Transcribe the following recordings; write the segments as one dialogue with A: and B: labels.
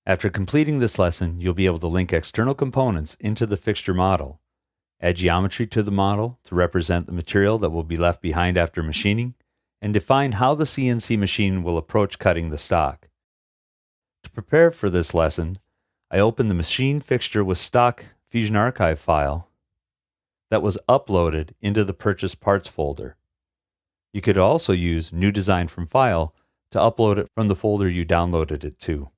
A: After completing this lesson, you'll be able to link external components into the fixture model, add geometry to the model to represent the material that will be left behind after machining, and define how the CNC machine will approach cutting the stock. To prepare for this lesson, I opened the machine fixture with stock Fusion Archive file that was uploaded into the Purchase Parts folder. You could also use New Design from File to upload it from the folder you downloaded it to.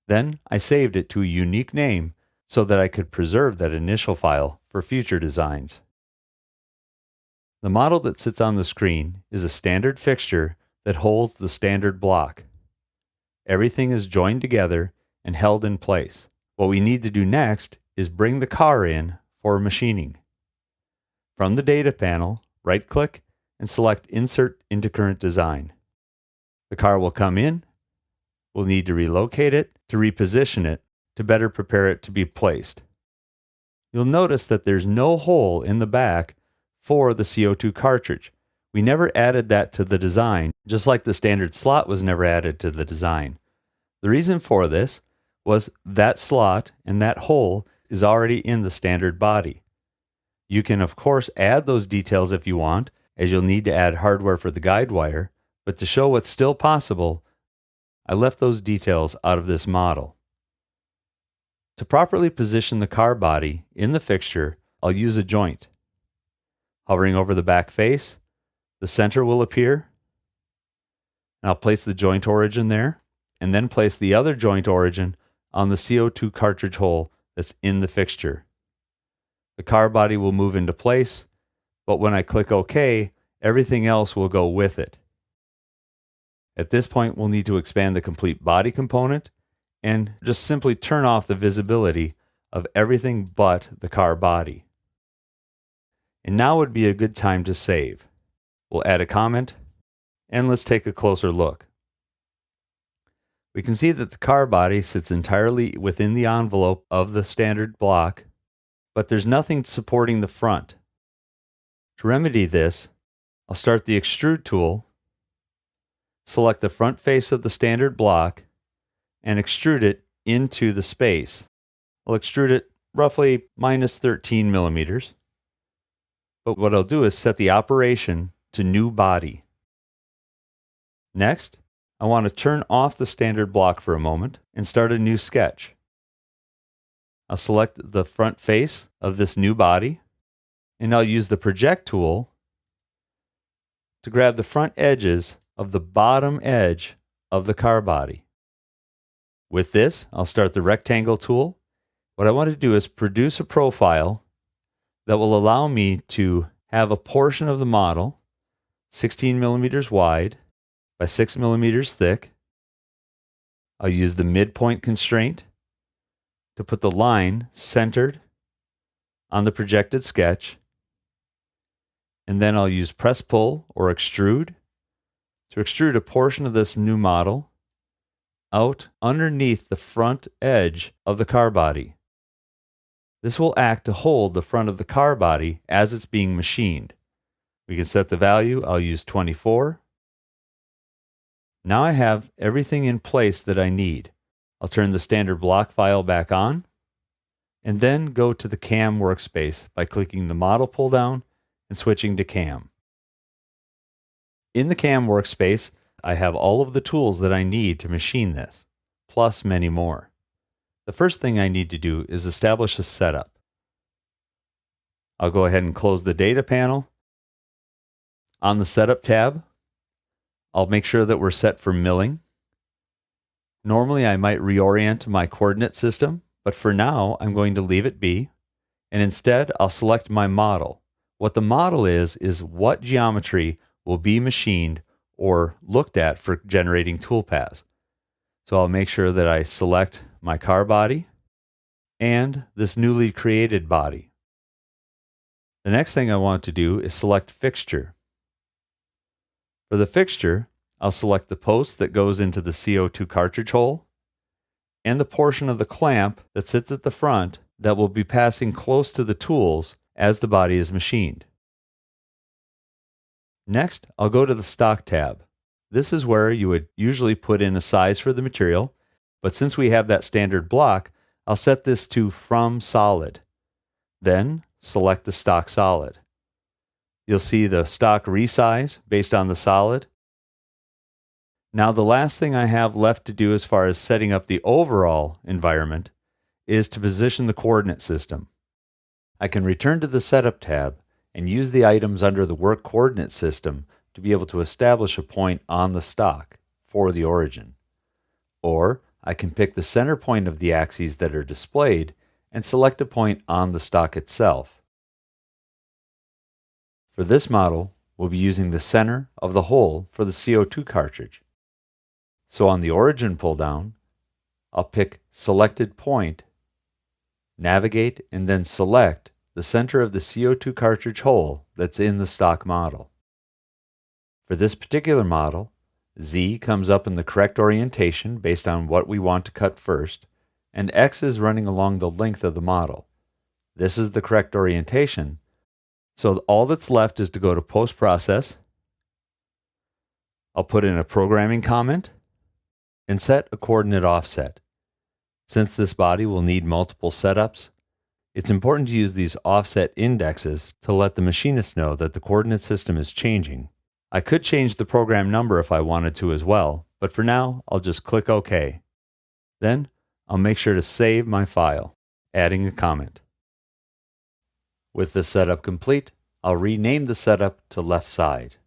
A: Then I saved it to a unique name so that I could preserve that initial file for future designs. The model that sits on the screen is a standard fixture that holds the standard block. Everything is joined together and held in place. What we need to do next is bring the car in for machining. From the data panel, right-click and select Insert into Current Design. The car will come in. We'll need to relocate it to reposition it to better prepare it to be placed. You'll notice that there's no hole in the back for the CO2 cartridge. We never added that to the design, just like the standard slot was never added to the design. The reason for this was that slot and that hole is already in the standard body. You can of course add those details if you want, as you'll need to add hardware for the guide wire, but to show what's still possible, I left those details out of this model. To properly position the car body in the fixture, I'll use a joint. Hovering over the back face, the center will appear, and I'll place the joint origin there, and then place the other joint origin on the CO2 cartridge hole that's in the fixture. The car body will move into place, but when I click OK, everything else will go with it. At this point, we'll need to expand the complete body component and just simply turn off the visibility of everything but the car body. And now would be a good time to save. We'll add a comment, and let's take a closer look. We can see that the car body sits entirely within the envelope of the standard block, but there's nothing supporting the front. To remedy this, I'll start the Extrude tool, select the front face of the standard block, and extrude it into the space. I'll extrude it roughly minus 13 millimeters. But what I'll do is set the operation to New Body. Next, I want to turn off the standard block for a moment and start a new sketch. I'll select the front face of this new body, and I'll use the Project tool to grab the front edges of the bottom edge of the car body. With this, I'll start the Rectangle tool. What I want to do is produce a profile that will allow me to have a portion of the model 16 millimeters wide by 6 millimeters thick. I'll use the midpoint constraint to put the line centered on the projected sketch, and then I'll use Press Pull or Extrude to extrude a portion of this new model out underneath the front edge of the car body. This will act to hold the front of the car body as it's being machined. We can set the value. I'll use 24. Now I have everything in place that I need. I'll turn the standard block file back on, and then go to the CAM workspace by clicking the model pull down and switching to CAM. In the CAM workspace, I have all of the tools that I need to machine this, plus many more. The first thing I need to do is establish a setup. I'll go ahead and close the data panel. On the Setup tab, I'll make sure that we're set for milling. Normally I might reorient my coordinate system, but for now I'm going to leave it be, and instead I'll select my model. What the model is what geometry will be machined or looked at for generating toolpaths. So I'll make sure that I select my car body and this newly created body. The next thing I want to do is select fixture. For the fixture, I'll select the post that goes into the CO2 cartridge hole and the portion of the clamp that sits at the front that will be passing close to the tools as the body is machined. Next, I'll go to the Stock tab. This is where you would usually put in a size for the material. but since we have that standard block, I'll set this to From Solid. Then select the stock solid. You'll see the stock resize based on the solid. Now the last thing I have left to do as far as setting up the overall environment is to position the coordinate system. I can return to the Setup tab and use the items under the Work Coordinate System to be able to establish a point on the stock for the origin. Or I can pick the center point of the axes that are displayed and select a point on the stock itself. For this model, we'll be using the center of the hole for the CO2 cartridge. So on the Origin pull-down, I'll pick Selected Point, navigate, and then select the center of the CO2 cartridge hole that's in the stock model. For this particular model, Z comes up in the correct orientation based on what we want to cut first, and X is running along the length of the model. This is the correct orientation, so all that's left is to go to Post-Process. I'll put in a programming comment and set a coordinate offset. Since this body will need multiple setups, it's important to use these offset indexes to let the machinist know that the coordinate system is changing. I could change the program number if I wanted to as well, but for now, I'll just click OK. Then, I'll make sure to save my file, adding a comment. With the setup complete, I'll rename the setup to Left Side.